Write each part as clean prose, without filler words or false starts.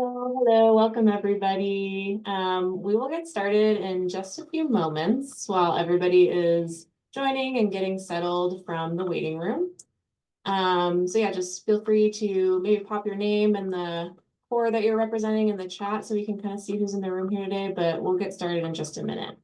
Hello, welcome everybody. We will get started in just a few moments while everybody is joining and getting settled from the waiting room. So yeah, just feel free to maybe pop your name and the core that you're representing in the chat so we can kind of see who's in the room here today, but we'll get started in just a minute.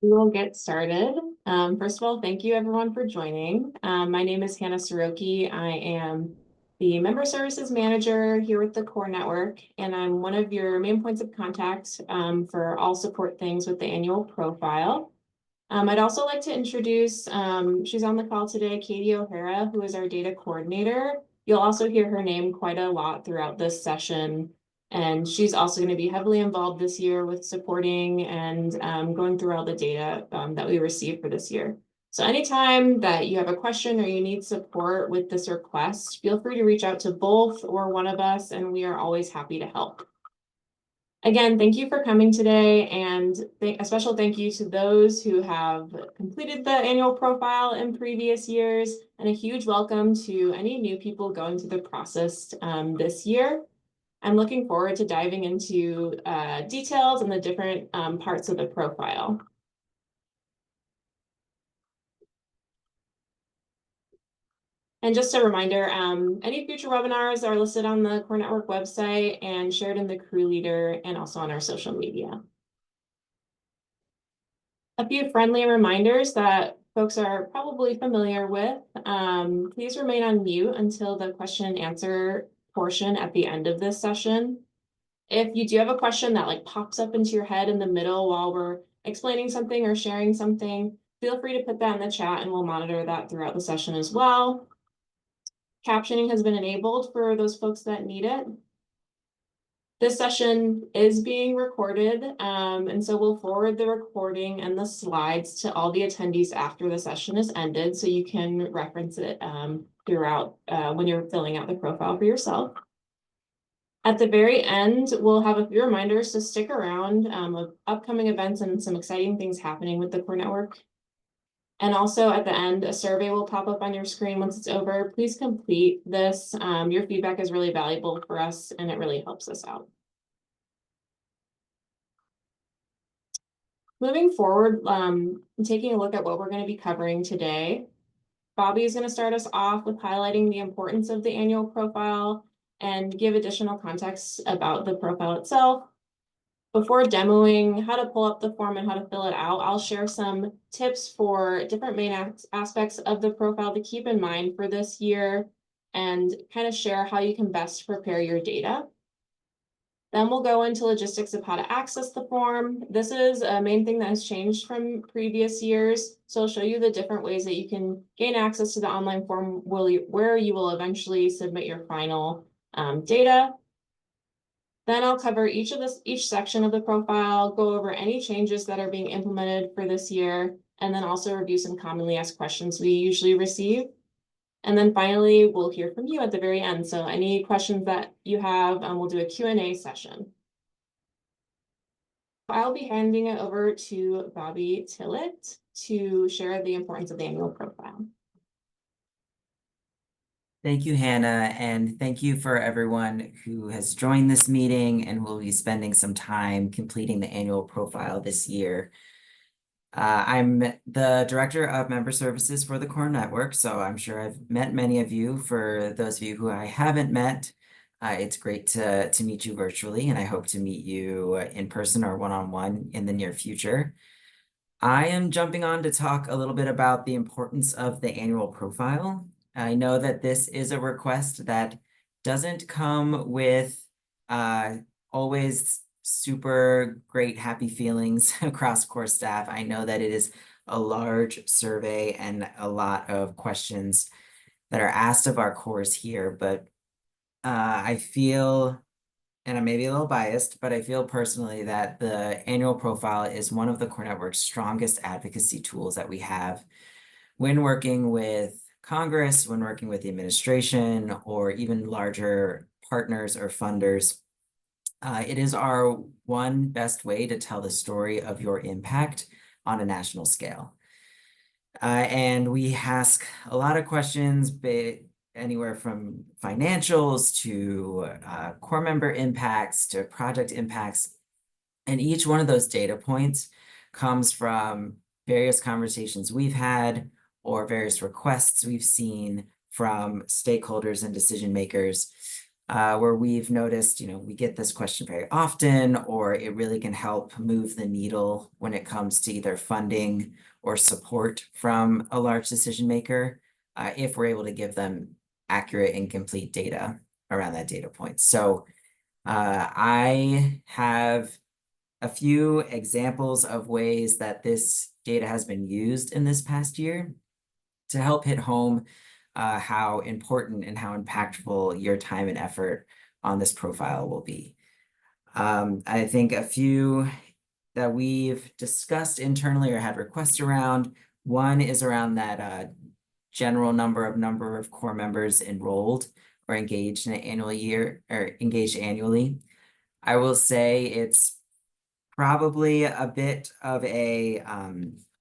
We will get started. First of all, thank you everyone for joining. My name is Hannah Soroki. I am the Member Services Manager here with the Core Network, and I'm one of your main points of contact for all support things with the annual profile. I'd also like to introduce, she's on the call today, Katie O'Hara, who is our data coordinator. You'll also hear her name quite a lot throughout this session. And she's also going to be heavily involved this year with supporting and going through all the data that we received for this year. So anytime that you have a question or you need support with this request, feel free to reach out to both or one of us, and we are always happy to help. Again, thank you for coming today, and a special thank you to those who have completed the annual profile in previous years, and a huge welcome to any new people going through the process this year. I'm looking forward to diving into details and the different parts of the profile. And just a reminder, any future webinars are listed on the Core Network website and shared in the crew leader and also on our social media. A few friendly reminders that folks are probably familiar with. Please remain on mute until the question and answer portion at the end of this session. If you do have a question that like pops up into your head in the middle while we're explaining something or sharing something, feel free to put that in the chat and we'll monitor that throughout the session as well. Captioning has been enabled for those folks that need it. This session is being recorded, and so we'll forward the recording and the slides to all the attendees after the session is ended, so you can reference it throughout when you're filling out the profile for yourself. At the very end, we'll have a few reminders to stick around of upcoming events and some exciting things happening with the Core Network. And also at the end, a survey will pop up on your screen once it's over. Please complete this. Your feedback is really valuable for us and it really helps us out. Moving forward, taking a look at what we're going to be covering today, Bobby is going to start us off with highlighting the importance of the annual profile and give additional context about the profile itself. Before demoing how to pull up the form and how to fill it out, I'll share some tips for different main aspects of the profile to keep in mind for this year and kind of share how you can best prepare your data. Then we'll go into logistics of how to access the form. This is a main thing that has changed from previous years. So I'll show you the different ways that you can gain access to the online form where you will eventually submit your final data. Then I'll cover each section of the profile, go over any changes that are being implemented for this year, and then also review some commonly asked questions we usually receive. And then finally, we'll hear from you at the very end. So any questions that you have, we'll do a Q&A session. I'll be handing it over to Bobby Tillett to share the importance of the annual profile. Thank you, Hannah, and thank you for everyone who has joined this meeting and will be spending some time completing the annual profile this year. I'm the Director of Member Services for the Core Network, so I'm sure I've met many of you. For those of you who I haven't met, it's great to meet you virtually, and I hope to meet you in person or one-on-one in the near future. I am jumping on to talk a little bit about the importance of the annual profile. I know that this is a request that doesn't come with always super great happy feelings across core staff. I know that it is a large survey and a lot of questions that are asked of our cores here, but I feel and I may be a little biased, but I feel personally that the annual profile is one of the Core Network's strongest advocacy tools that we have when working with Congress, when working with the administration, or even larger partners or funders. It is our one best way to tell the story of your impact on a national scale. And we ask a lot of questions, anywhere from financials to core member impacts to project impacts. And each one of those data points comes from various conversations we've had or various requests we've seen from stakeholders and decision makers, where we've noticed, we get this question very often, or it really can help move the needle when it comes to either funding or support from a large decision maker, if we're able to give them accurate and complete data around that data point. So I have a few examples of ways that this data has been used in this past year to help hit home how important and how impactful your time and effort on this profile will be. I think a few that we've discussed internally or had requests around, one is around that general number of core members enrolled or engaged in an annual year or engaged annually. I will say it's probably a bit of a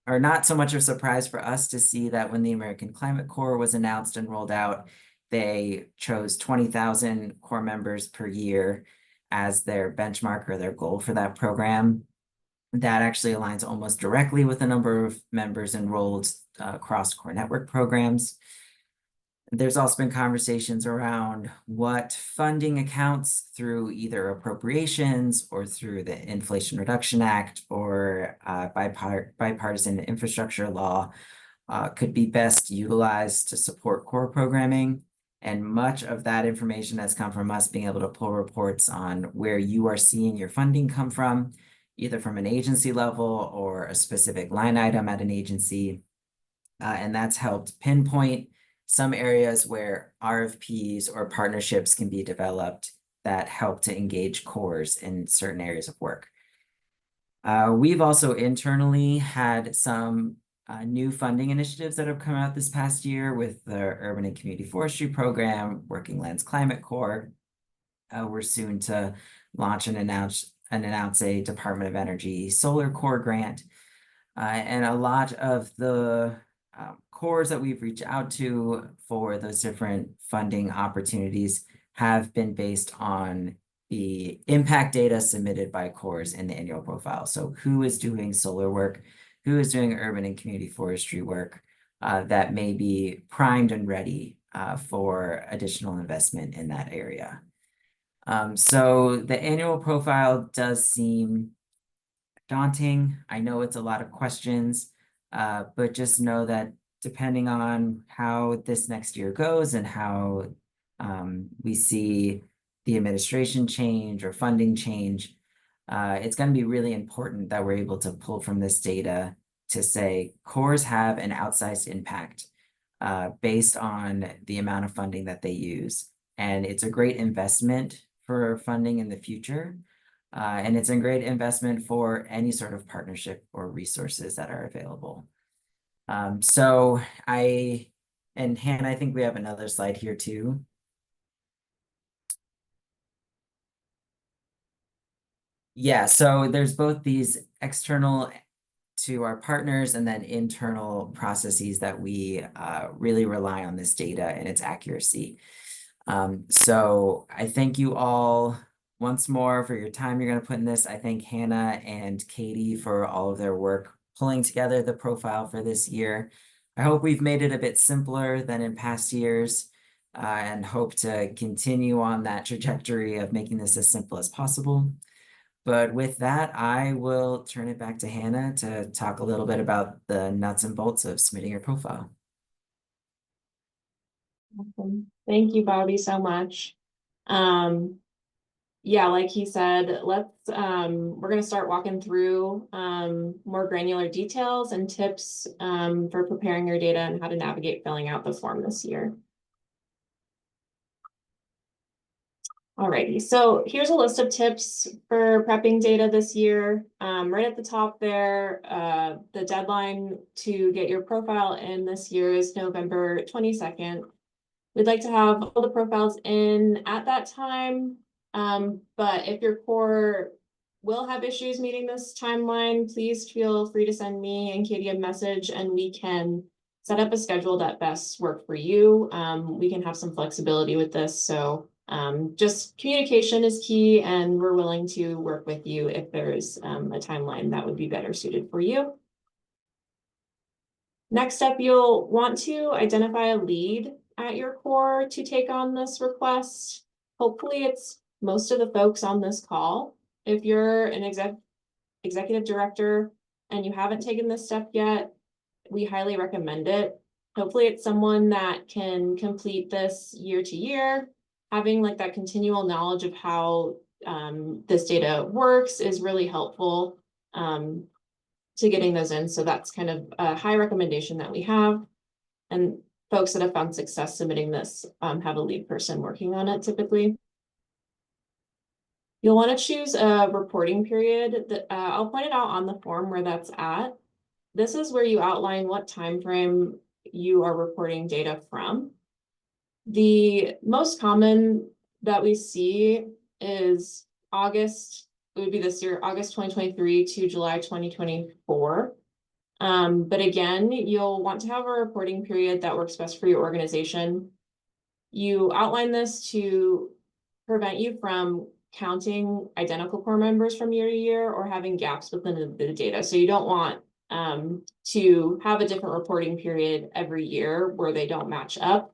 or not so much of a surprise for us to see that when the American Climate Corps was announced and rolled out, they chose 20,000 core members per year as their benchmark or their goal for that program. That actually aligns almost directly with the number of members enrolled across core network programs. There's also been conversations around what funding accounts through either appropriations or through the Inflation Reduction Act or bipartisan infrastructure law could be best utilized to support core programming. And much of that information has come from us being able to pull reports on where you are seeing your funding come from, either from an agency level or a specific line item at an agency. And that's helped pinpoint some areas where RFPs or partnerships can be developed that help to engage cores in certain areas of work. We've also internally had some new funding initiatives that have come out this past year with the Urban and Community Forestry Program, Working Lands Climate Corps. We're soon to launch and announce a Department of Energy Solar Corps grant. And a lot of the cores that we've reached out to for those different funding opportunities have been based on the impact data submitted by cores in the annual profile. So who is doing solar work, who is doing urban and community forestry work that may be primed and ready for additional investment in that area. So the annual profile does seem daunting. I know it's a lot of questions, but just know that depending on how this next year goes and how we see the administration change or funding change, it's going to be really important that we're able to pull from this data to say cores have an outsized impact based on the amount of funding that they use. And it's a great investment for funding in the future. And it's a great investment for any sort of partnership or resources that are available. And Hannah, I think we have another slide here too. Yeah, so there's both these external to our partners and then internal processes that we really rely on this data and its accuracy. So I thank you all once more for your time you're going to put in this. I thank Hannah and Katie for all of their work pulling together the profile for this year. I hope we've made it a bit simpler than in past years and hope to continue on that trajectory of making this as simple as possible. But with that, I will turn it back to Hannah to talk a little bit about the nuts and bolts of submitting your profile. Awesome. Thank you, Bobby, so much. Yeah, like he said, we're gonna start walking through more granular details and tips for preparing your data and how to navigate filling out the form this year. Alrighty, so here's a list of tips for prepping data this year. Right at the top there, the deadline to get your profile in this year is November 22nd. We'd like to have all the profiles in at that time, but if your core will have issues meeting this timeline, please feel free to send me and Katie a message and we can set up a schedule that best work for you. We can have some flexibility with this, so just communication is key and we're willing to work with you if there's a timeline that would be better suited for you. Next up, you'll want to identify a lead at your core to take on this request. Hopefully it's most of the folks on this call. If you're an executive director and you haven't taken this step yet, we highly recommend it. Hopefully it's someone that can complete this year to year. Having like that continual knowledge of how this data works is really helpful to getting those in. So that's kind of a high recommendation that we have. And folks that have found success submitting this have a lead person working on it typically. You'll want to choose a reporting period that I'll point it out on the form where that's at. This is where you outline what time frame you are reporting data from. The most common that we see is August, it would be this year, August 2023 to July 2024. But again, you'll want to have a reporting period that works best for your organization. You outline this to prevent you from counting identical core members from year to year or having gaps within the data. So you don't want to have a different reporting period every year where they don't match up.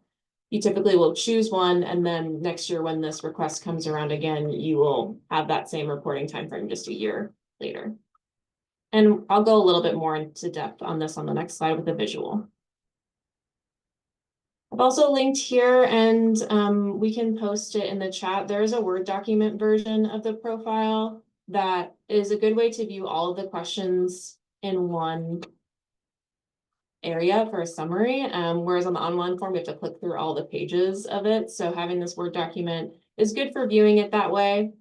You typically will choose one, and then next year when this request comes around again, you will have that same reporting timeframe just a year later. And I'll go a little bit more into depth on this on the next slide with a visual. I've also linked here and we can post it in the chat. There is a Word document version of the profile that is a good way to view all of the questions in one area for a summary, whereas on the online form, you have to click through all the pages of it. So having this Word document is good for viewing it that way.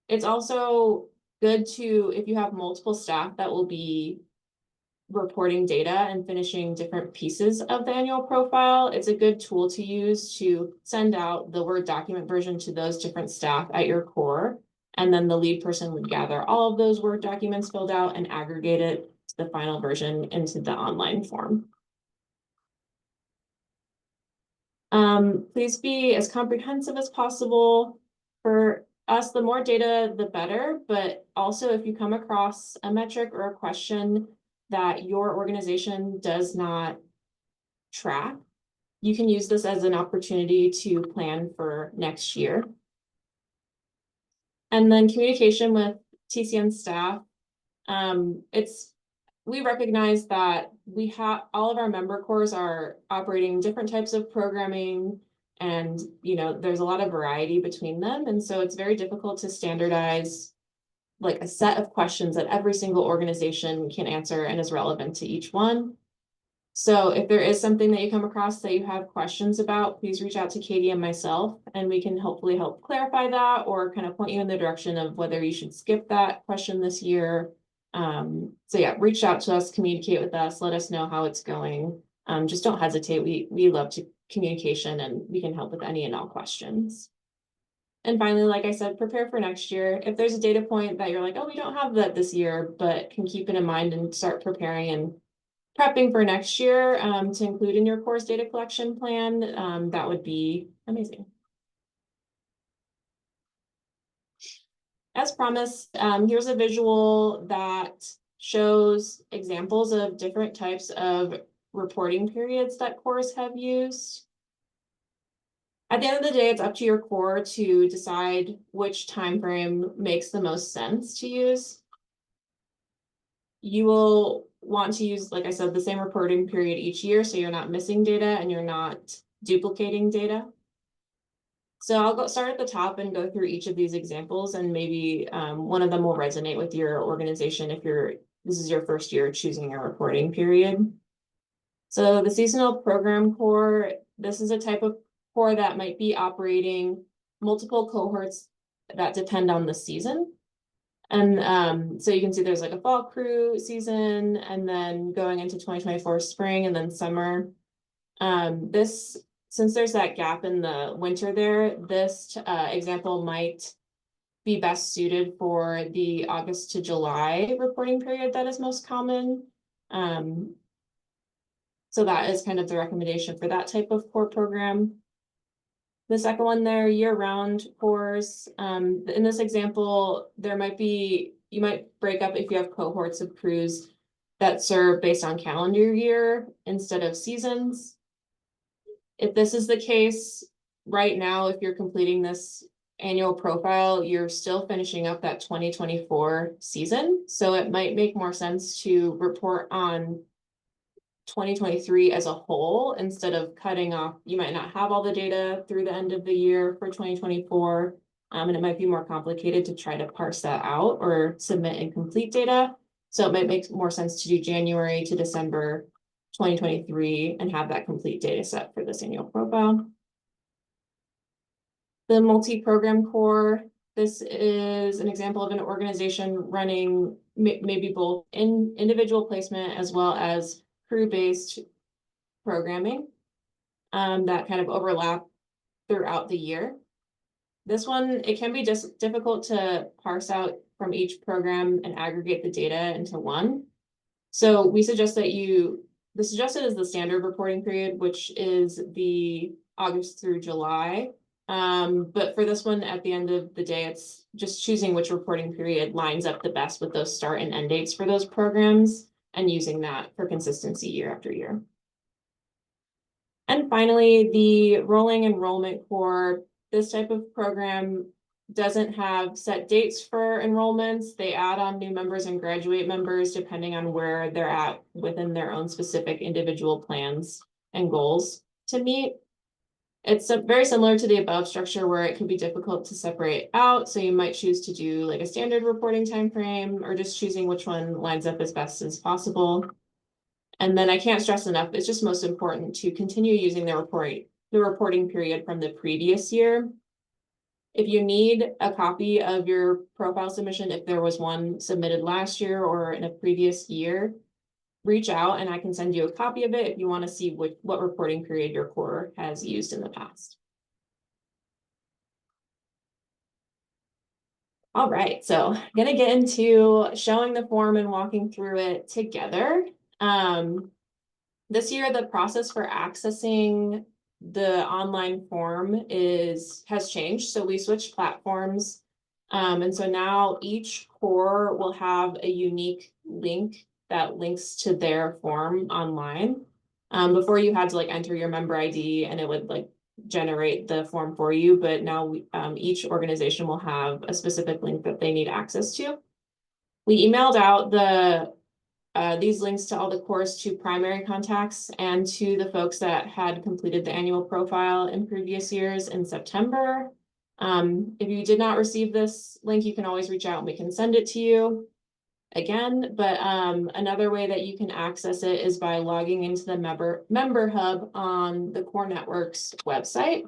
It's also good to, if you have multiple staff that will be reporting data and finishing different pieces of the annual profile, it's a good tool to use to send out the Word document version to those different staff at your core. And then the lead person would gather all of those Word documents filled out and aggregate it to the final version into the online form. Please be as comprehensive as possible. For us, the more data, the better, but also if you come across a metric or a question that your organization does not track, you can use this as an opportunity to plan for next year. And then communication with TCN staff. We recognize that we have all of our member cores are operating different types of programming, and there's a lot of variety between them, and so it's very difficult to standardize like a set of questions that every single organization can answer and is relevant to each one. So if there is something that you come across that you have questions about, please reach out to Katie and myself, and we can hopefully help clarify that or kind of point you in the direction of whether you should skip that question this year. So yeah, reach out to us, communicate with us, let us know how it's going. Just don't hesitate. We love to communication and we can help with any and all questions. And finally, like I said, prepare for next year. If there's a data point that you're like, oh, we don't have that this year, but can keep it in mind and start preparing and prepping for next year to include in your course data collection plan, that would be amazing. As promised, here's a visual that shows examples of different types of reporting periods that cores have used. At the end of the day, it's up to your core to decide which time frame makes the most sense to use. You will want to use, like I said, the same reporting period each year, so you're not missing data and you're not duplicating data. So I'll start at the top and go through each of these examples, and maybe one of them will resonate with your organization if this is your first year choosing a reporting period. So the seasonal program core, this is a type of core that might be operating multiple cohorts that depend on the season. And so you can see there's like a fall crew season, and then going into 2024 spring and then summer. Since there's that gap in the winter there, this example might be best suited for the August to July reporting period that is most common. So that is kind of the recommendation for that type of core program. The second one there, year-round cores. In this example, you might break up if you have cohorts of crews that serve based on calendar year instead of seasons. If this is the case, right now, if you're completing this annual profile, you're still finishing up that 2024 season. So it might make more sense to report on 2023 as a whole instead of cutting off. You might not have all the data through the end of the year for 2024. And it might be more complicated to try to parse that out or submit incomplete data. So it might make more sense to do January to December 2023 and have that complete data set for this annual profile. The multi-program core, this is an example of an organization running maybe both in individual placement as well as crew-based programming that kind of overlap throughout the year. This one, it can be just difficult to parse out from each program and aggregate the data into one. So we suggest that the suggested is the standard reporting period, which is the August through July. But for this one, at the end of the day, it's just choosing which reporting period lines up the best with those start and end dates for those programs and using that for consistency year after year. And finally, the rolling enrollment core. This type of program doesn't have set dates for enrollments. They add on new members and graduate members depending on where they're at within their own specific individual plans and goals to meet. It's very similar to the above structure where it can be difficult to separate out. So you might choose to do like a standard reporting time frame or just choosing which one lines up as best as possible. And then I can't stress enough, it's just most important to continue using the reporting period from the previous year. If you need a copy of your profile submission, if there was one submitted last year or in a previous year, reach out and I can send you a copy of it if you want to see what reporting period your core has used in the past. All right, so I'm gonna get into showing the form and walking through it together. This year, the process for accessing the online form has changed. So we switched platforms. And so now each core will have a unique link that links to their form online. Before you had to like enter your member ID and it would like generate the form for you, but now each organization will have a specific link that they need access to. We emailed out these links to all the cores to primary contacts and to the folks that had completed the annual profile in previous years in September. If you did not receive this link, you can always reach out and we can send it to you again. But another way that you can access it is by logging into the member hub on the Core Network's website.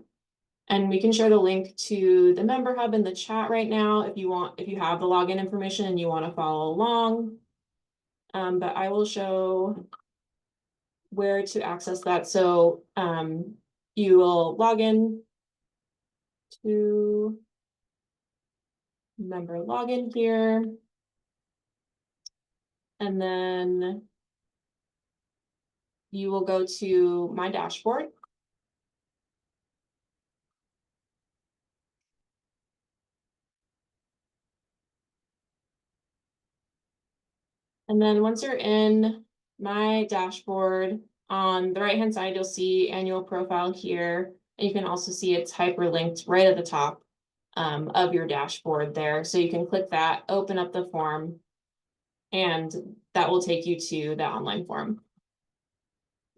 And we can share the link to the member hub in the chat right now if you have the login information and you want to follow along. But I will show where to access that. So you will log in to member login here. And then you will go to my dashboard. And then once you're in my dashboard, on the right-hand side, you'll see annual profile here. And you can also see it's hyperlinked right at the top of your dashboard there. So you can click that, open up the form, and that will take you to the online form.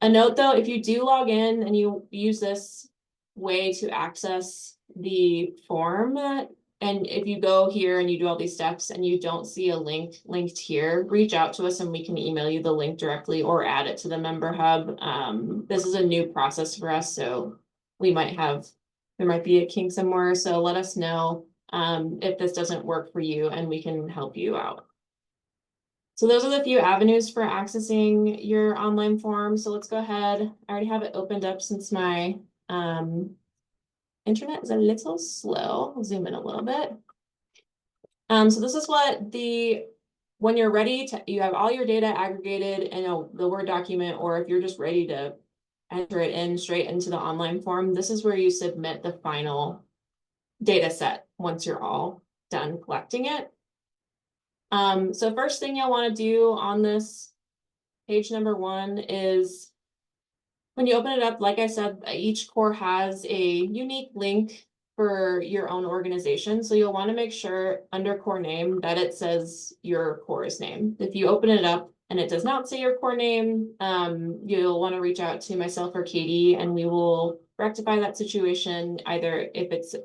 A note though, if you do log in and you use this way to access the form, and if you go here and you do all these steps and you don't see a link linked here, reach out to us and we can email you the link directly or add it to the member hub. This is a new process for us, so there might be a kink somewhere, so let us know. if this doesn't work for you, and we can help you out. So those are the few avenues for accessing your online form. So let's go ahead. I already have it opened up since my internet is a little slow. I'll zoom in a little bit. So this is what when you're ready to, you have all your data aggregated in the Word document, or if you're just ready to enter it in straight into the online form, this is where you submit the final data set once you're all done collecting it. So first thing you'll want to do on this page number 1 is when you open it up, like I said, each core has a unique link for your own organization. So you'll want to make sure under core name that it says your core's name. If you open it up and it does not say your core name, you'll want to reach out to myself or Katie, and we will rectify that situation, either if it's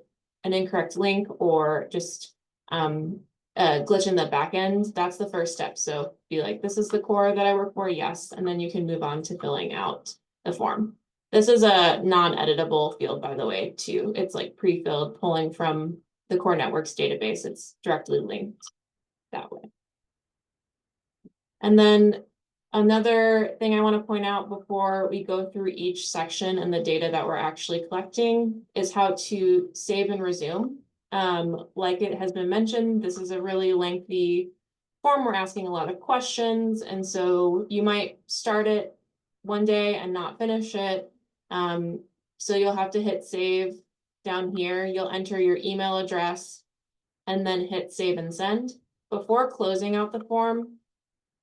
an incorrect link or just a glitch in the back end. That's the first step. So be like, this is the core that I work for, yes, and then you can move on to filling out the form. This is a non-editable field, by the way, too. It's like pre-filled, pulling from the core network's database. It's directly linked that way. And then another thing I want to point out before we go through each section and the data that we're actually collecting is how to save and resume. Like it has been mentioned, this is a really lengthy form. We're asking a lot of questions, and so you might start it one day and not finish it. So you'll have to hit save down here. You'll enter your email address and then hit save and send. Before closing out the form,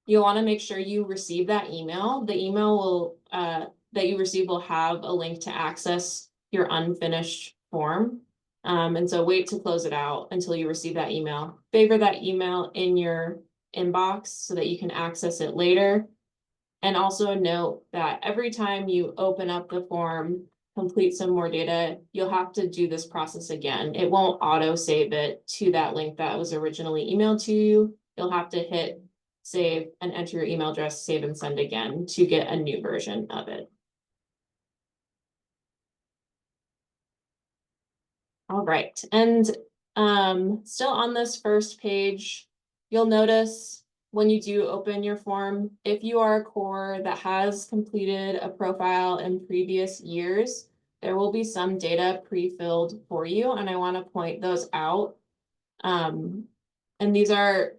you'll want to make sure you receive that email. The email will that you receive will have a link to access your unfinished form. And so wait to close it out until you receive that email. Favor that email in your inbox so that you can access it later. And also note that every time you open up the form, complete some more data, you'll have to do this process again. It won't auto save it to that link that was originally emailed to you. You'll have to hit save and enter your email address, save and send again to get a new version of it. All right, and still on this first page, you'll notice when you do open your form, if you are a core that has completed a profile in previous years, there will be some data pre-filled for you, and I want to point those out. And these are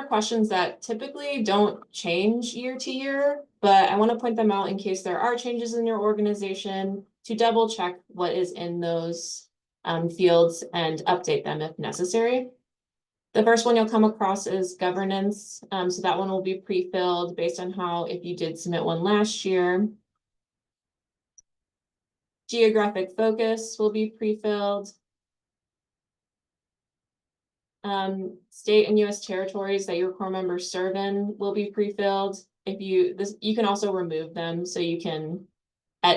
questions that typically don't change year to year, but I want to point them out in case there are changes in your organization to double check what is in those fields and update them if necessary. The first one you'll come across is governance. So that one will be pre-filled based on how, if you did submit one last year. Geographic focus will be pre-filled. State and US territories that your core members serve in will be pre-filled. You can also remove them, so you can,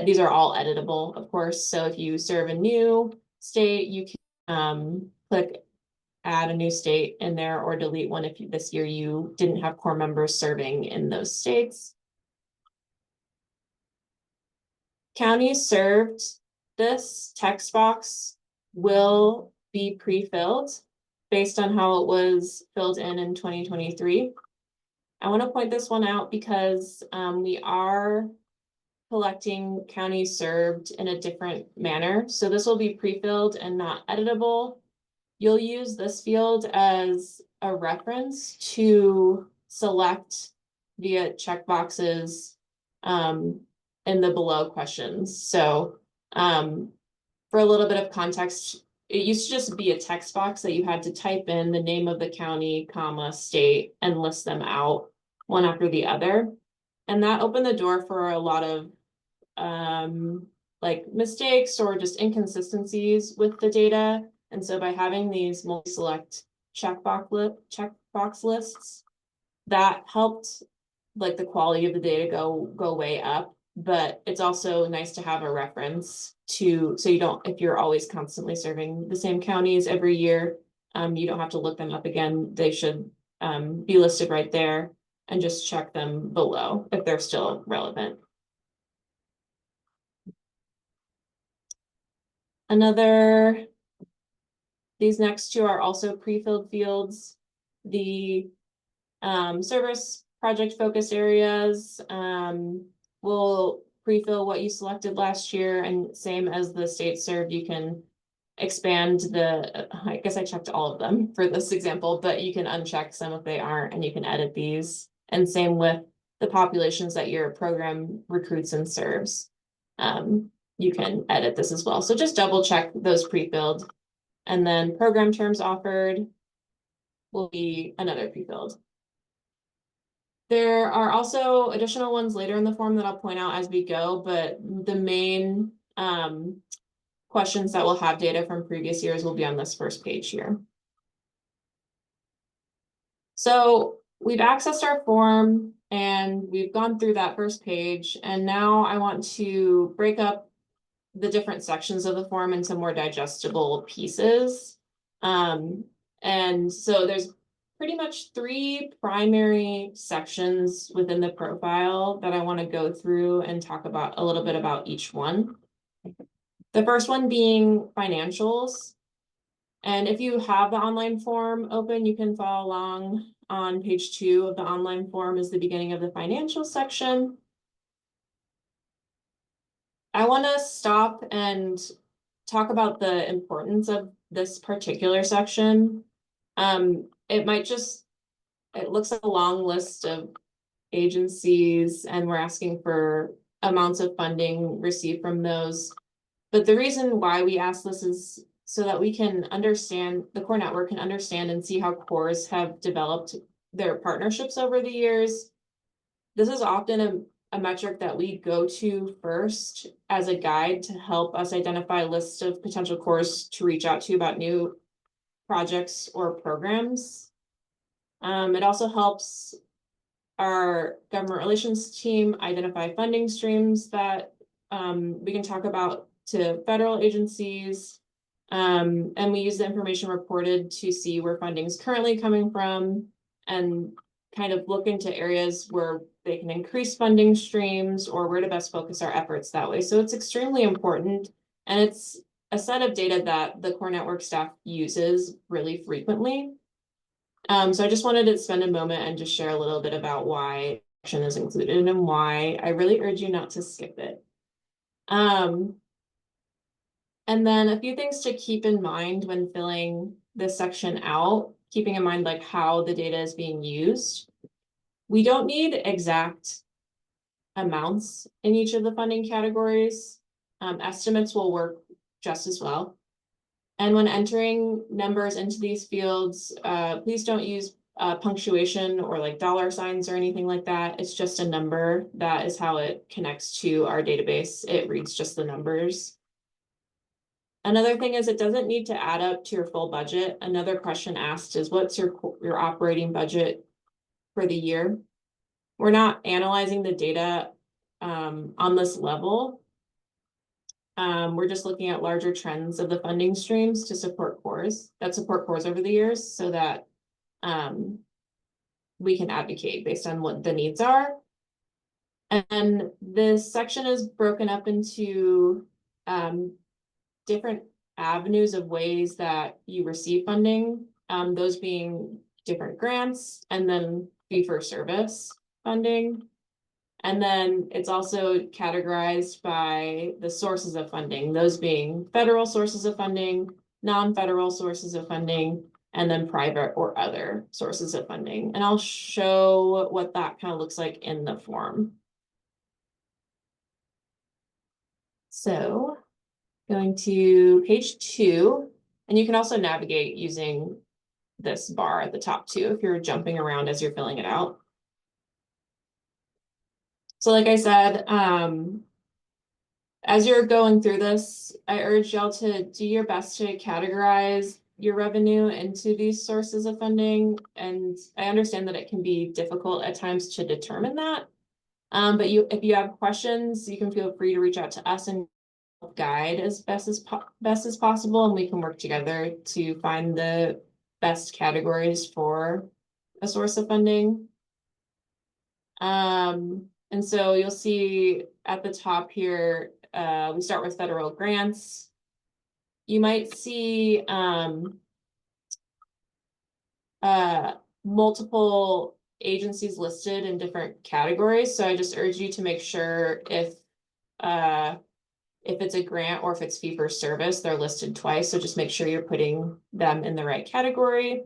these are all editable, of course. So if you serve a new state, you can click add a new state in there, or delete one if this year you didn't have core members serving in those states. Counties served, this text box will be pre-filled based on how it was filled in 2023. I want to point this one out because we are collecting counties served in a different manner. So this will be pre-filled and not editable. You'll use this field as a reference to select via checkboxes in the below questions. So for a little bit of context, it used to just be a text box that you had to type in the name of the county, comma, state, and list them out one after the other. And that opened the door for a lot of like mistakes or just inconsistencies with the data. And so by having these multi-select checkbox lists, that helped like the quality of the data go way up. But it's also nice to have a reference to, so you don't, if you're always constantly serving the same counties every year, you don't have to look them up again. They should be listed right there, and just check them below if they're still relevant. Another These next two are also pre-filled fields. The service project focus areas will pre-fill what you selected last year, and same as the state served, you can expand I guess I checked all of them for this example, but you can uncheck some if they aren't, and you can edit these. And same with the populations that your program recruits and serves. You can edit this as well. So just double check those pre-filled. And then program terms offered will be another pre-filled. There are also additional ones later in the form that I'll point out as we go, but the main questions that will have data from previous years will be on this first page here. So we've accessed our form and we've gone through that first page, and now I want to break up the different sections of the form into more digestible pieces. And so there's pretty much three primary sections within the profile that I want to go through and talk about a little bit about each one. The first one being financials. And if you have the online form open, you can follow along on page 2 of the online form is the beginning of the financial section. I want to stop and talk about the importance of this particular section. It looks like a long list of agencies, and we're asking for amounts of funding received from those. But the reason why we ask this is so that we can understand, the core network can understand and see how cores have developed their partnerships over the years. This is often a metric that we go to first as a guide to help us identify a list of potential cores to reach out to about new projects or programs. It also helps our government relations team identify funding streams that we can talk about to federal agencies. And we use the information reported to see where funding is currently coming from and kind of look into areas where they can increase funding streams or where to best focus our efforts that way. So it's extremely important, and it's a set of data that the core network staff uses really frequently. So I just wanted to spend a moment and just share a little bit about why action is included and why I really urge you not to skip it. And then a few things to keep in mind when filling this section out, keeping in mind like how the data is being used. We don't need exact amounts in each of the funding categories. Estimates will work just as well. And when entering numbers into these fields, please don't use punctuation or like dollar signs or anything like that. It's just a number. That is how it connects to our database. It reads just the numbers. Another thing is it doesn't need to add up to your full budget. Another question asked is what's your operating budget for the year? We're not analyzing the data on this level. We're just looking at larger trends of the funding streams to support cores over the years so that we can advocate based on what the needs are. And this section is broken up into different avenues of ways that you receive funding, those being different grants and then fee-for-service funding. And then it's also categorized by the sources of funding, those being federal sources of funding, non-federal sources of funding, and then private or other sources of funding. And I'll show what that kind of looks like in the form. So going to page 2, and you can also navigate using this bar at the top too if you're jumping around as you're filling it out. So like I said, as you're going through this, I urge y'all to do your best to categorize your revenue into these sources of funding. And I understand that it can be difficult at times to determine that. But if you have questions, you can feel free to reach out to us and guide as best as possible, and we can work together to find the best categories for a source of funding. And so you'll see at the top here, we start with federal grants. You might see multiple agencies listed in different categories, so I just urge you to make sure if it's a grant or if it's fee for service, they're listed twice, so just make sure you're putting them in the right category.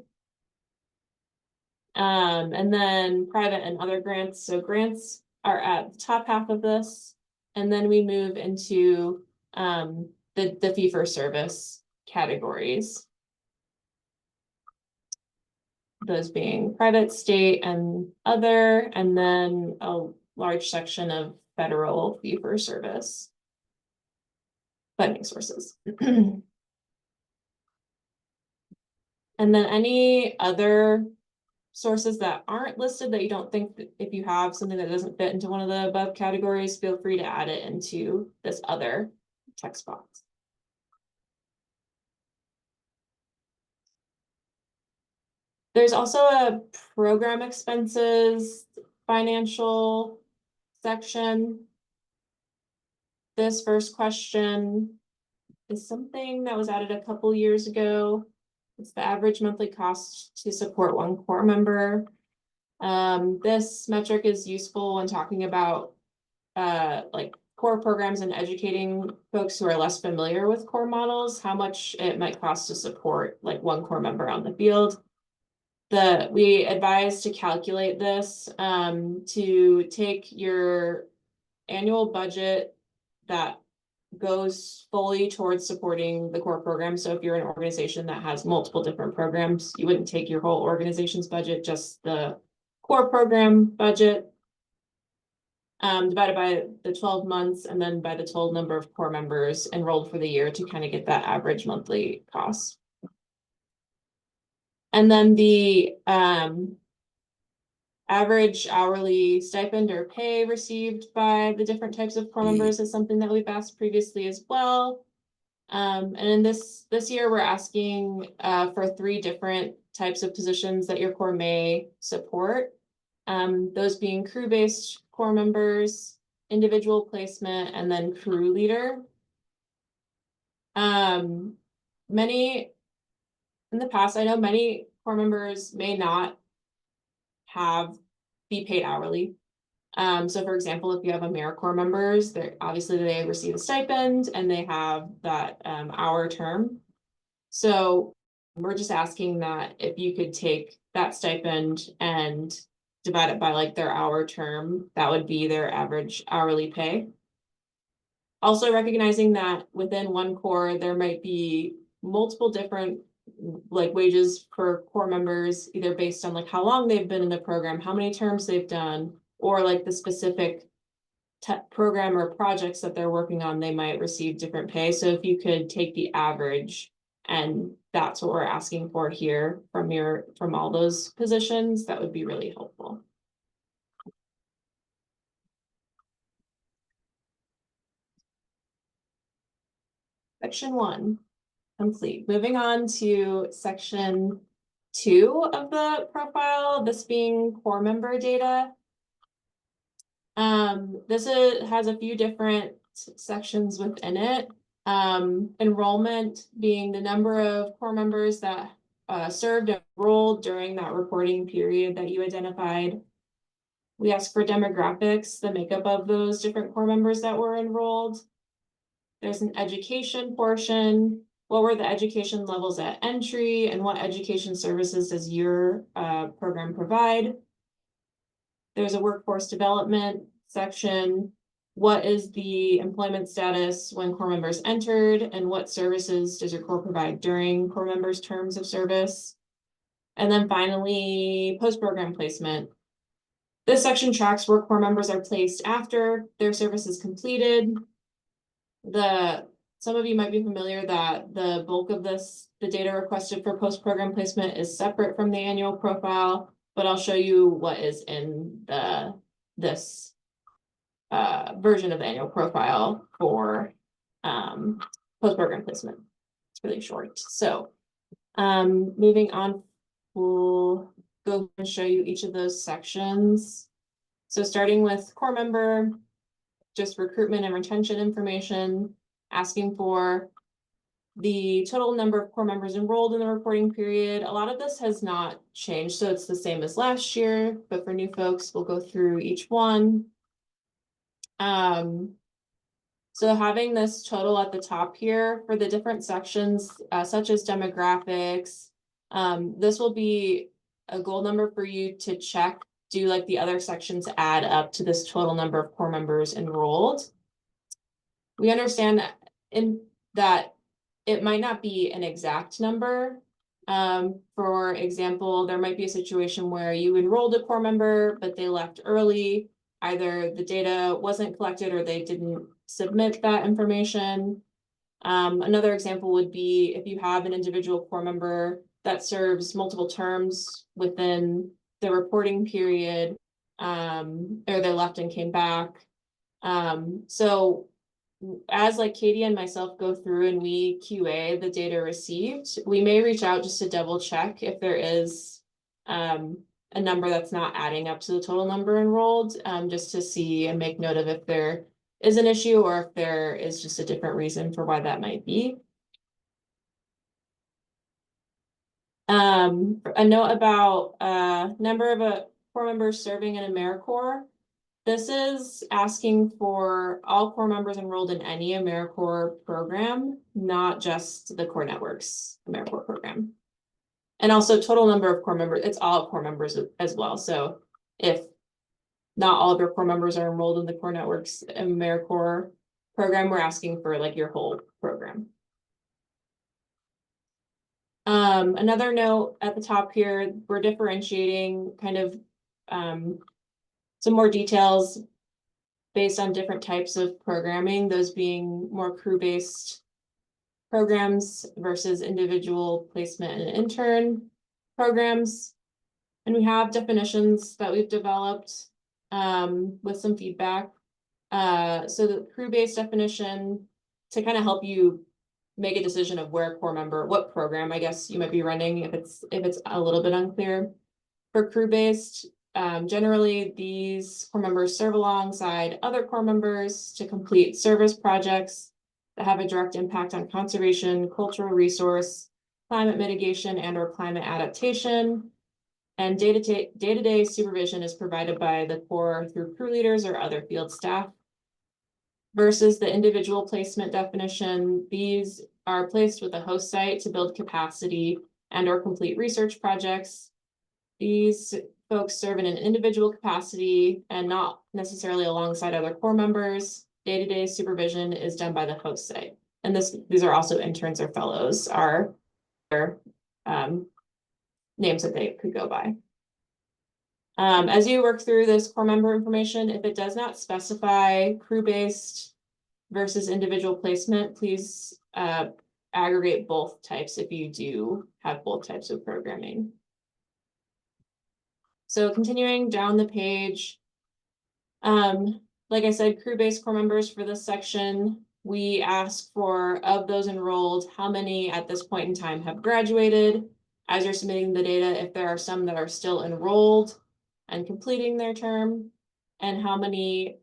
And then private and other grants. So grants are at the top half of this. And then we move into the fee for service categories. Those being private, state, and other, and then a large section of federal fee for service funding sources. And then any other sources that aren't listed that you don't think that if you have something that doesn't fit into one of the above categories, feel free to add it into this other text box. There's also a program expenses financial section. This first question is something that was added a couple years ago. It's the average monthly cost to support one core member. This metric is useful when talking about like core programs and educating folks who are less familiar with core models, how much it might cost to support like one core member on the field. We advise to calculate this to take your annual budget that goes fully towards supporting the core program. So if you're an organization that has multiple different programs, you wouldn't take your whole organization's budget, just the core program budget, divided by the 12 months and then by the total number of core members enrolled for the year to kind of get that average monthly cost. And then the average hourly stipend or pay received by the different types of core members is something that we've asked previously as well. And in this year, we're asking for 3 different types of positions that your core may support. Those being crew-based core members, individual placement, and then crew leader. In the past, I know many core members may not be paid hourly. So for example, if you have AmeriCorps members, obviously they receive a stipend and they have that hour term. So we're just asking that if you could take that stipend and divide it by like their hour term, that would be their average hourly pay. Also recognizing that within one core, there might be multiple different like wages for core members, either based on like how long they've been in the program, how many terms they've done, or like the specific program or projects that they're working on, they might receive different pay. So if you could take the average, and that's what we're asking for here from all those positions, that would be really helpful. Section 1, complete. Moving on to section 2 of the profile, this being core member data. This has a few different sections within it. Enrollment being the number of core members that served and enrolled during that reporting period that you identified. We ask for demographics, the makeup of those different core members that were enrolled. There's an education portion. What were the education levels at entry and what education services does your program provide? There's a workforce development section. What is the employment status when core members entered and what services does your core provide during core members' terms of service? And then finally, post-program placement. This section tracks where core members are placed after their service is completed. Some of you might be familiar that the bulk of the data requested for post-program placement is separate from the annual profile, but I'll show you what is in this version of the annual profile for post-program placement. It's really short. So moving on, we'll go and show you each of those sections. So starting with core member, just recruitment and retention information, asking for the total number of core members enrolled in the reporting period, a lot of this has not changed, so it's the same as last year, but for new folks, we'll go through each one. So having this total at the top here for the different sections, such as demographics, this will be a goal number for you to check. Do like the other sections add up to this total number of core members enrolled? We understand that it might not be an exact number. For example, there might be a situation where you enrolled a core member, but they left early. Either the data wasn't collected or they didn't submit that information. Another example would be if you have an individual core member that serves multiple terms within the reporting period, or they left and came back. So as like Katie and myself go through and we QA the data received, we may reach out just to double check if there is a number that's not adding up to the total number enrolled, just to see and make note of if there is an issue or if there is just a different reason for why that might be. A note about number of core members serving in AmeriCorps. This is asking for all core members enrolled in any AmeriCorps program, not just the core networks AmeriCorps program. And also total number of core members, it's all core members as well. So if not all of your core members are enrolled in the core networks AmeriCorps program, we're asking for like your whole program. Another note at the top here, we're differentiating kind of some more details based on different types of programming, those being more crew-based programs versus individual placement and intern programs. And we have definitions that we've developed with some feedback. So the crew-based definition to kind of help you make a decision of where core member, what program I guess you might be running if it's a little bit unclear. For crew-based, generally these core members serve alongside other core members to complete service projects that have a direct impact on conservation, cultural resource, climate mitigation, and or climate adaptation. And day-to-day supervision is provided by the Corps through crew leaders or other field staff. Versus the individual placement definition, these are placed with a host site to build capacity and or complete research projects. These folks serve in an individual capacity and not necessarily alongside other core members. Day-to-day supervision is done by the host site. And these are also interns or fellows are their names that they could go by. As you work through this core member information, if it does not specify crew-based versus individual placement, please aggregate both types if you do have both types of programming. So continuing down the page, like I said, crew-based core members for this section, we ask for, of those enrolled, how many at this point in time have graduated. As you're submitting the data, if there are some that are still enrolled and completing their term, and how many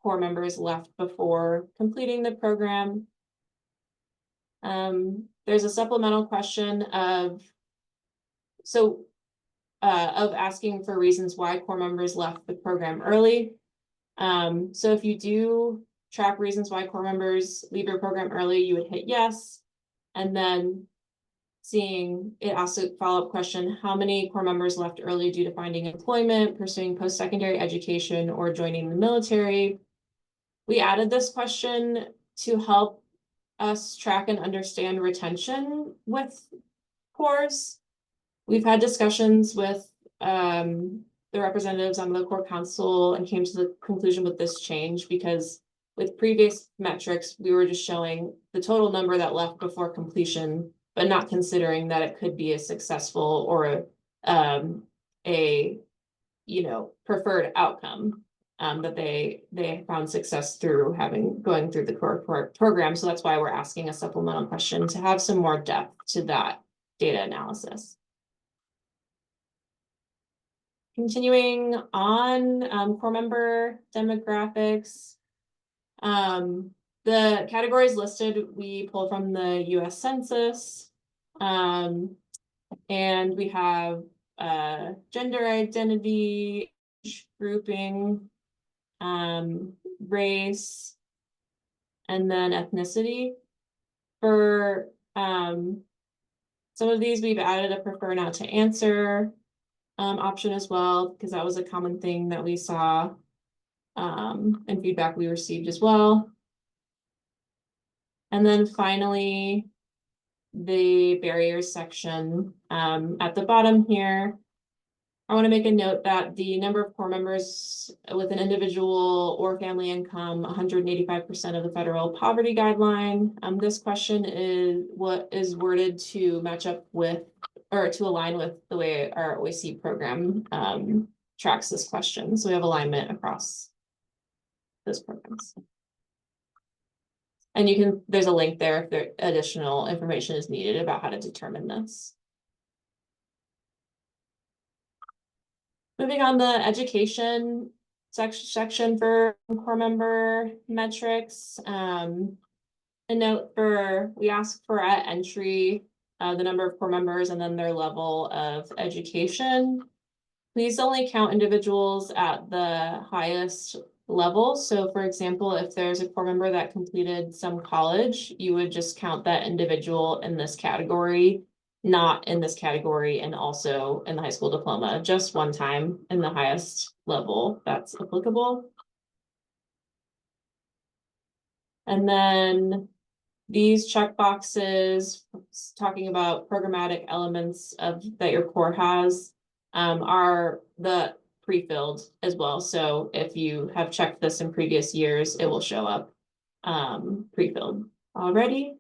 core members left before completing the program. There's a supplemental question of asking for reasons why core members left the program early. So if you do track reasons why core members leave your program early, you would hit yes. And then seeing it asks a follow-up question, how many core members left early due to finding employment, pursuing post-secondary education, or joining the military? We added this question to help us track and understand retention with cores. We've had discussions with the representatives on the Corps Council and came to the conclusion with this change because with previous metrics, we were just showing the total number that left before completion, but not considering that it could be a successful or a preferred outcome that they found success through going through the core program. So that's why we're asking a supplemental question to have some more depth to that data analysis. Continuing on, core member demographics. The categories listed, we pulled from the US Census. And we have gender identity, age grouping, race, and then ethnicity. For some of these, we've added a prefer not to answer option as well, because that was a common thing that we saw and feedback we received as well. And then finally, the barriers section at the bottom here. I want to make a note that the number of core members with an individual or family income, 185% of the federal poverty guideline. This question is what is worded to match up with or to align with the way our OAC program tracks this question. So we have alignment across those programs. And there's a link there if there additional information is needed about how to determine this. Moving on, the education section for core member metrics. A note we ask for at entry the number of core members and then their level of education. Please only count individuals at the highest level. So for example, if there's a core member that completed some college, you would just count that individual in this category, not in this category, and also in the high school diploma, just one time in the highest level that's applicable. And then these checkboxes talking about programmatic elements that your core has are the pre-filled as well. So if you have checked this in previous years, it will show up pre-filled already.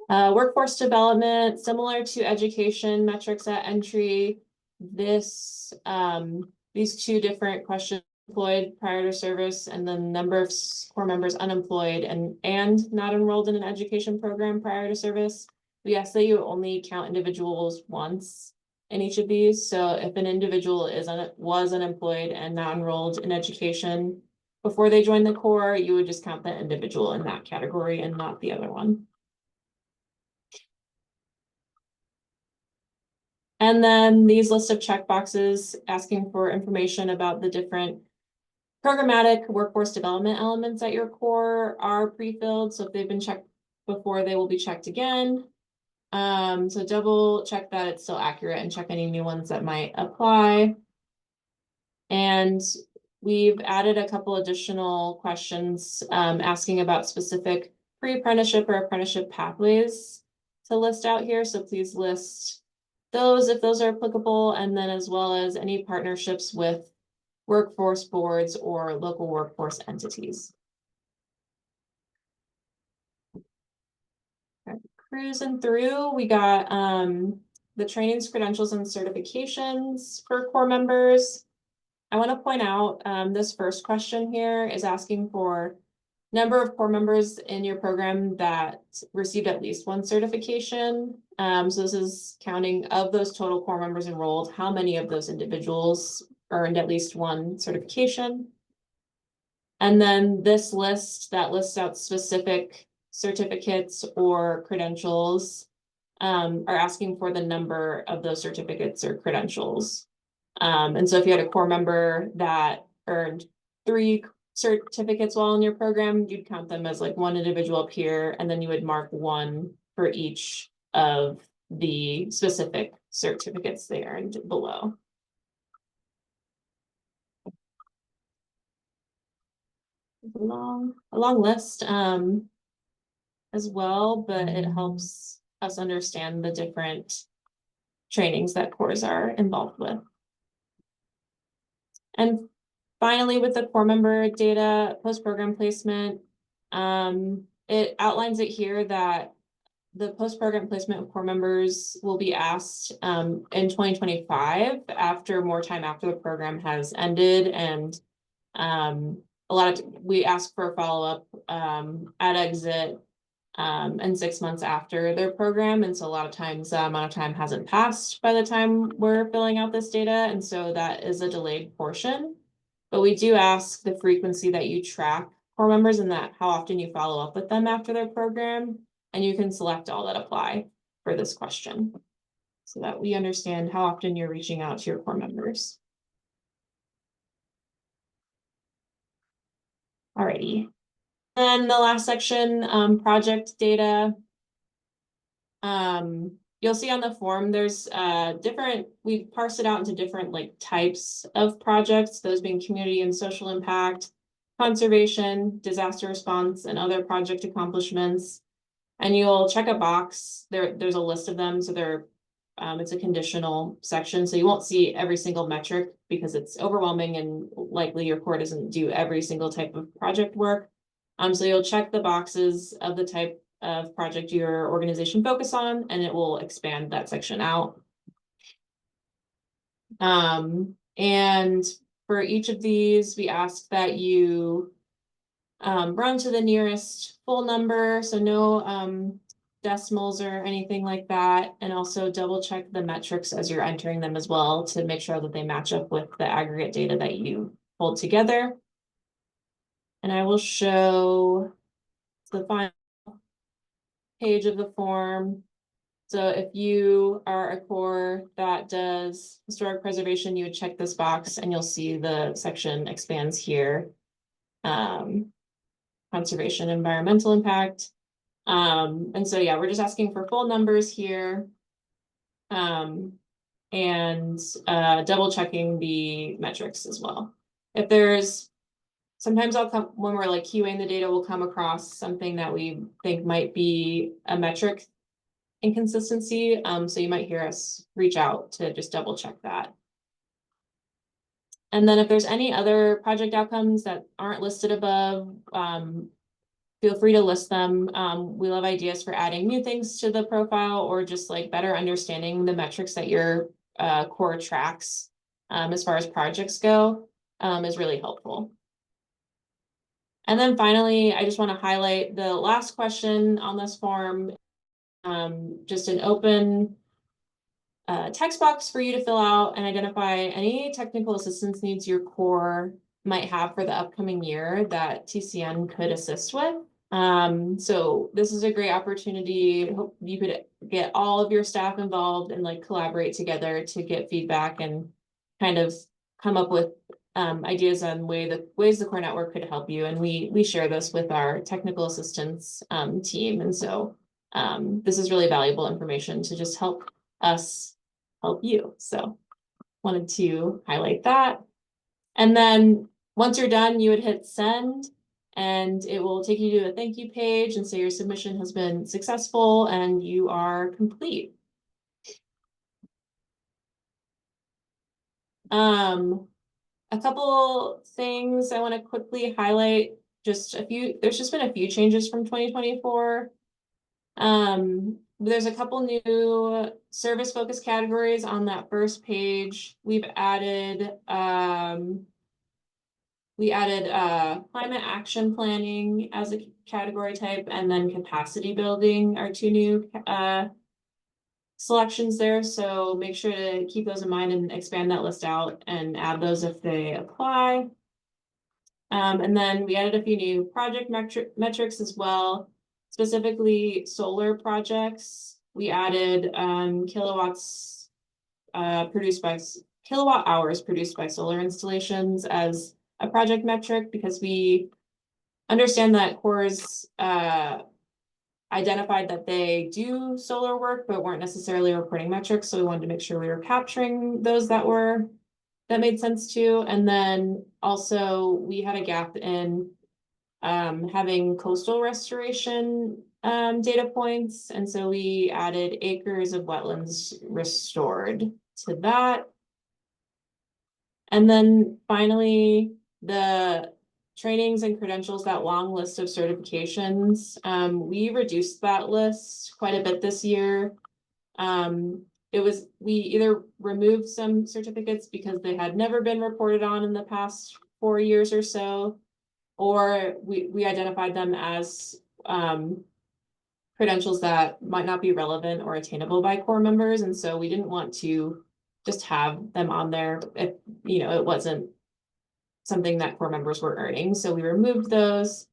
Workforce development, similar to education metrics at entry. These two different questions: employed prior to service, and the number of core members unemployed and not enrolled in an education program prior to service. We ask that you only count individuals once in each of these. So if an individual was unemployed and not enrolled in education before they joined the core, you would just count that individual in that category and not the other one. And then these list of checkboxes asking for information about the different programmatic workforce development elements at your core are pre-filled. So if they've been checked before, they will be checked again. So double check that it's still accurate and check any new ones that might apply. And we've added a couple additional questions asking about specific pre-apprenticeship or apprenticeship pathways to list out here. So please list those if those are applicable, and then as well as any partnerships with workforce boards or local workforce entities. Okay. Cruising through, we got the trainings, credentials, and certifications for core members. I want to point out this first question here is asking for number of core members in your program that received at least one certification. So this is counting of those total core members enrolled, how many of those individuals earned at least one certification. And then this list that lists out specific certificates or credentials are asking for the number of those certificates or credentials. And so if you had a core member that earned 3 certificates while in your program, you'd count them as like one individual up here, and then you would mark 1 for each of the specific certificates they earned below. A long list as well, but it helps us understand the different trainings that cores are involved with. And finally, with the core member data post-program placement, it outlines it here that the post-program placement of core members will be asked in 2025 after more time after the program has ended, and we ask for a follow-up at exit and 6 months after their program. And so a lot of times the amount of time hasn't passed by the time we're filling out this data. And so that is a delayed portion. But we do ask the frequency that you track core members and that how often you follow up with them after their program. And you can select all that apply for this question so that we understand how often you're reaching out to your core members. Alrighty. And the last section, project data. You'll see on the form, there's we parse it out into different like types of projects, those being community and social impact, conservation, disaster response, and other project accomplishments. And you'll check a box. There's a list of them, so it's a conditional section, so you won't see every single metric because it's overwhelming and likely your core doesn't do every single type of project work. So you'll check the boxes of the type of project your organization focus on, and it will expand that section out. And for each of these, we ask that you run to the nearest full number, so no decimals or anything like that, and also double check the metrics as you're entering them as well to make sure that they match up with the aggregate data that you pulled together. And I will show the final page of the form. So if you are a core that does historic preservation, you would check this box and you'll see the section expands here. Conservation, environmental impact. And so, yeah, we're just asking for full numbers here. And double checking the metrics as well. If there's, sometimes I'll come, when we're like QAing the data, we'll come across something that we think might be a metric inconsistency. So you might hear us reach out to just double check that. And then if there's any other project outcomes that aren't listed above, feel free to list them. We love ideas for adding new things to the profile or just like better understanding the metrics that your core tracks as far as projects go is really helpful. And then finally, I just want to highlight the last question on this form, just an open text box for you to fill out and identify any technical assistance needs your core might have for the upcoming year that TCN could assist with. So this is a great opportunity. Hope you could get all of your staff involved and like collaborate together to get feedback and kind of come up with ideas on ways the core network could help you. And we share this with our technical assistance team. And so this is really valuable information to just help us help you. So wanted to highlight that. And then once you're done, you would hit send and it will take you to a thank you page and say your submission has been successful and you are complete. A couple things I want to quickly highlight, there's just been a few changes from 2024. There's a couple new service focused categories on that first page. We added climate action planning as a category type, and then capacity building are two new selections there. So make sure to keep those in mind and expand that list out and add those if they apply. And then we added a few new project metrics as well, specifically solar projects. We added kilowatt hours produced by solar installations as a project metric because we understand that cores identified that they do solar work but weren't necessarily reporting metrics, so we wanted to make sure we were capturing those that made sense too. And then also we had a gap in having coastal restoration data points, and so we added acres of wetlands restored to that. And then finally, the trainings and credentials, that long list of certifications, we reduced that list quite a bit this year. We either removed some certificates because they had never been reported on in the past 4 years or so, or we identified them as credentials that might not be relevant or attainable by core members. And so we didn't want to just have them on there if, it wasn't something that core members were earning, so we removed those.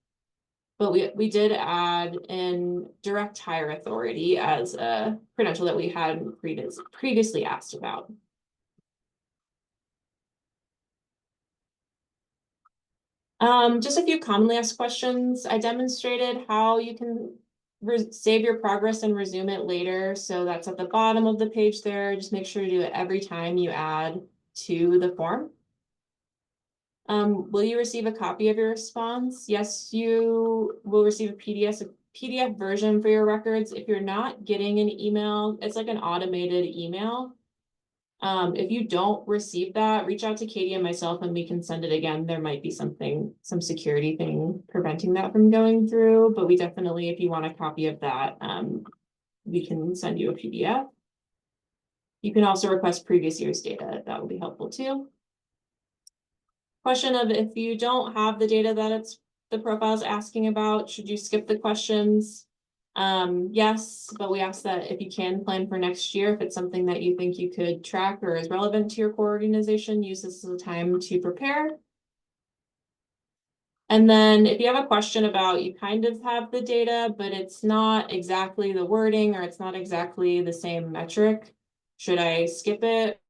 But we did add in direct hire authority as a credential that we had previously asked about. Just a few commonly asked questions. I demonstrated how you can save your progress and resume it later. So that's at the bottom of the page there. Just make sure to do it every time you add to the form. Will you receive a copy of your response? Yes, you will receive a PDF version for your records. If you're not getting an email, it's like an automated email. If you don't receive that, reach out to Katie and myself and we can send it again. There might be some security thing preventing that from going through, but we definitely, if you want a copy of that, we can send you a PDF. You can also request previous year's data. That will be helpful too. Question of if you don't have the data that the profile is asking about, should you skip the questions? Yes, but we ask that if you can plan for next year, if it's something that you think you could track or is relevant to your core organization, use this as a time to prepare. And then if you have a question about you kind of have the data, but it's not exactly the wording or it's not exactly the same metric, should I skip it?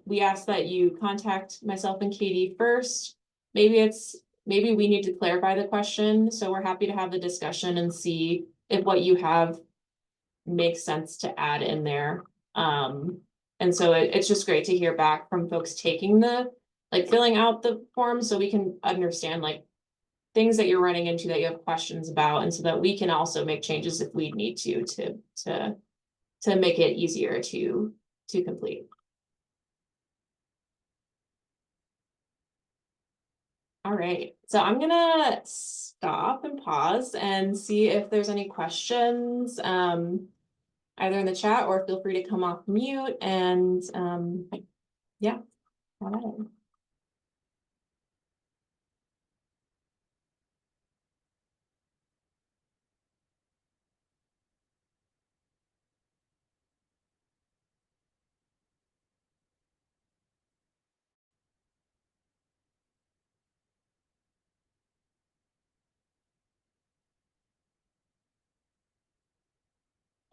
We ask that you contact myself and Katie first. Maybe we need to clarify the question. So we're happy to have the discussion and see if what you have makes sense to add in there. And so it's just great to hear back from folks taking filling out the form so we can understand things that you're running into that you have questions about, and so that we can also make changes if we need to make it easier to complete. All right, so I'm gonna stop and pause and see if there's any questions, either in the chat or feel free to come off mute and yeah, all right.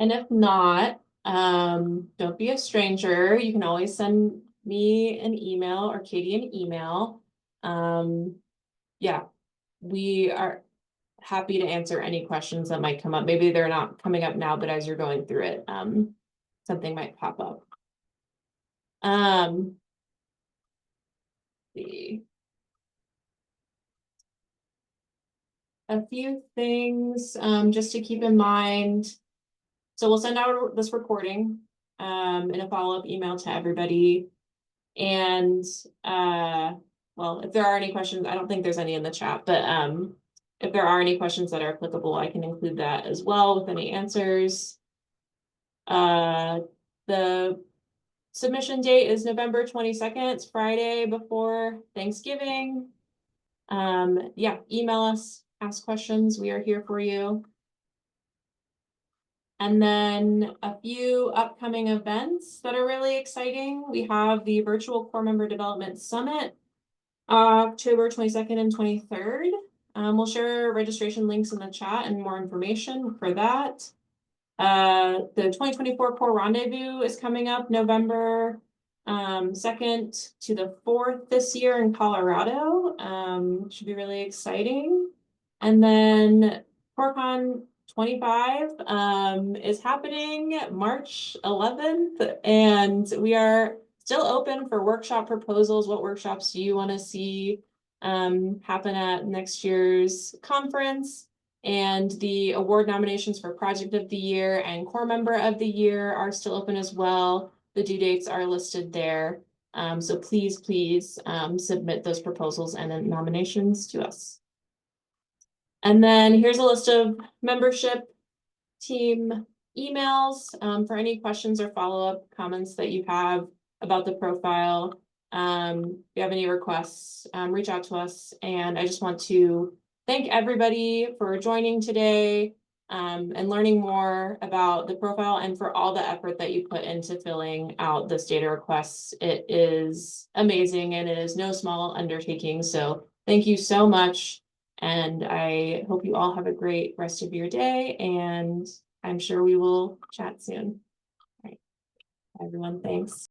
And if not, don't be a stranger. You can always send me an email or Katie an email. Yeah, we are happy to answer any questions that might come up. Maybe they're not coming up now, but as you're going through it, something might pop up. See. A few things just to keep in mind. So we'll send out this recording in a follow-up email to everybody. And well, if there are any questions, I don't think there's any in the chat, but if there are any questions that are applicable, I can include that as well with any answers. The submission date is November 22nd. It's Friday before Thanksgiving. Yeah, email us, ask questions. We are here for you. And then a few upcoming events that are really exciting. We have the Virtual Core Member Development Summit, October 22nd and 23rd. We'll share registration links in the chat and more information for that. The 2024 Core Rendezvous is coming up November 2nd to the 4th this year in Colorado. Should be really exciting. And then CoreCon 25 is happening March 11th, and we are still open for workshop proposals. What workshops do you want to see happen at next year's conference? And the award nominations for Project of the Year and Core Member of the Year are still open as well. The due dates are listed there. So please submit those proposals and nominations to us. And then here's a list of membership team emails for any questions or follow-up comments that you have about the profile. If you have any requests, reach out to us. And I just want to thank everybody for joining today. and learning more about the profile and for all the effort that you put into filling out this data requests. It is amazing and it is no small undertaking. So thank you so much. And I hope you all have a great rest of your day, and I'm sure we will chat soon. All right, everyone, thanks.